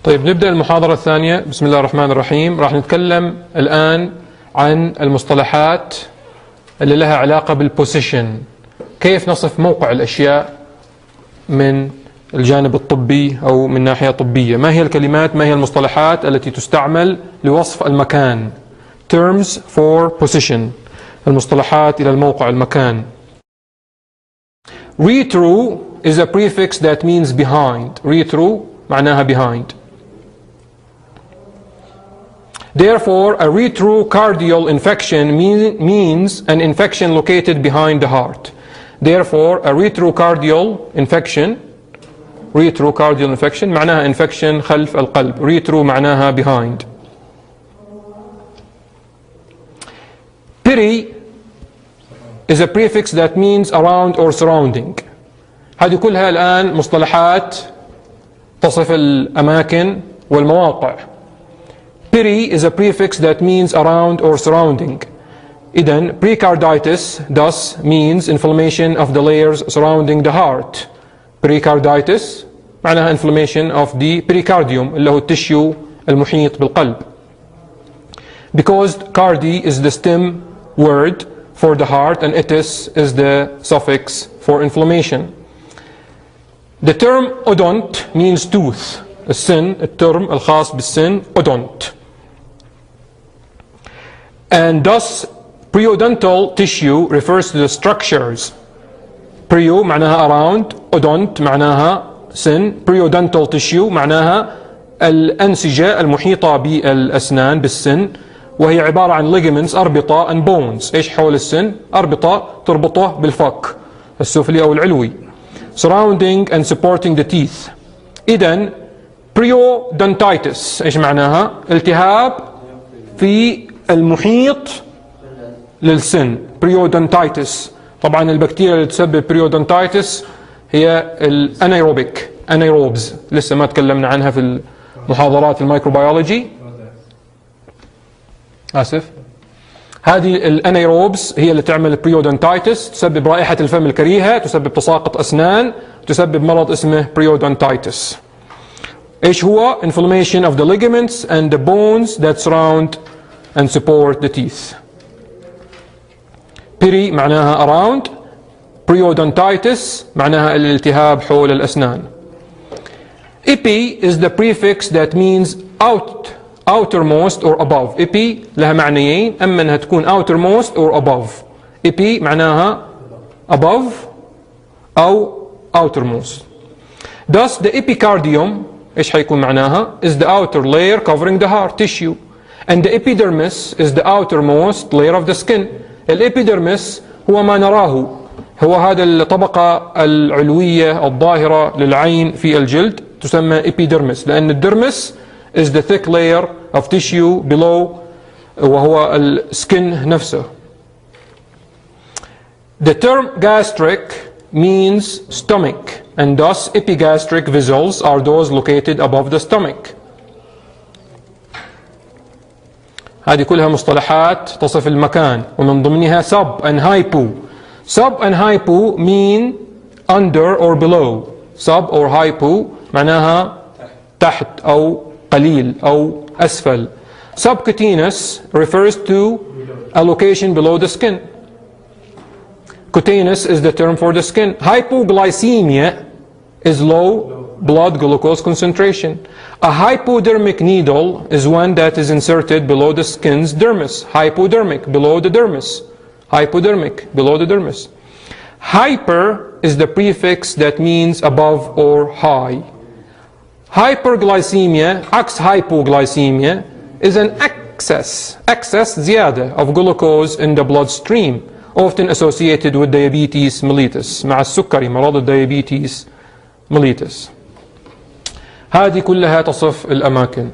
طيب نبدأ المحاضرة الثانية. بسم الله الرحمن الرحيم. راح نتكلم الآن عن المصطلحات اللي لها علاقة بالبوزيشن، كيف نصف موقع الأشياء من الجانب الطبي أو من ناحية طبية. ما هي الكلمات، ما هي المصطلحات التي تستعمل لوصف المكان؟ Terms for position، المصطلحات إلى الموقع، المكان. Retro is a prefix that means behind. Retro معناها behind. Therefore, a retrocardial infection means an infection located behind the heart. Therefore, a retrocardial infection معناها infection خلف القلب. retro معناها behind. Peri is a prefix that means around or surrounding. هذه كلها الآن مصطلحات تصف الأماكن والمواقع. Peri is a prefix that means around or surrounding. إذن pericarditis thus means inflammation of the layers surrounding the heart. Pericarditis معناها inflammation of the pericardium اللي هو التشيو المحيط بالقلب. Because cardi is the stem word for the heart and itis is the suffix for inflammation. The term odont means tooth. السن، الترم الخاص بالسن odont. And thus periodontal tissue refers to the structures. Perio معناها around، odont معناها سن، periodontal tissue معناها الأنسجة المحيطة بالأسنان بالسن، وهي عبارة عن ligaments أربطة and bones. إيش حول السن؟ أربطة تربطه بالفك السفلي أو العلوي. Surrounding and supporting the teeth. إذن periodontitis إيش معناها؟ التهاب في المحيط للسن. periodontitis. طبعا البكتيريا اللي تسبب periodontitis هي الانايروبيك انايروبز، لسه ما تكلمنا عنها في المحاضرات الميكروبيولوجي. آسف. هذه الانايروبز هي اللي تعمل periodontitis، تسبب رائحة الفم الكريهة، تسبب تساقط أسنان، تسبب مرض اسمه periodontitis. إيش هو؟ inflammation of the ligaments and the bones that surround and support the teeth. Peri معناها around، periodontitis معناها الالتهاب حول الأسنان. Epi is the prefix that means outermost or above. Epi لها معنيين، أما أنها تكون outermost or above. Epi معناها above أو outermost. Thus the epicardium إيش حيكون معناها؟ is the outer layer covering the heart tissue. And the epidermis is the outermost layer of the skin. الإبيدرمس هو ما نراه، هو هذا الطبقة العلوية الظاهرة للعين في الجلد تسمى epidermis، لأن الدرمس is the thick layer of tissue below وهو السكن نفسه. The term gastric means stomach and thus epigastric vessels are those located above the stomach. هذه كلها مصطلحات تصف المكان ومن ضمنها sub and hypo. Sub and hypo mean under or below. Sub or hypo معناها تحت أو قليل أو أسفل. Subcutaneous refers to a location below the skin. Cutaneous is the term for the skin. Hypoglycemia is low blood glucose concentration. A hypodermic needle is one that is inserted below the skin's dermis. Hypodermic, below the dermis. Hypodermic, below the dermis. Hyper is the prefix that means above or high. Hyperglycemia, عكس hypoglycemia, is an excess زيادة of glucose in the bloodstream, often associated with diabetes mellitus. مع السكري، مرض الديابيتيس mellitus. هذه كلها تصف الأماكن.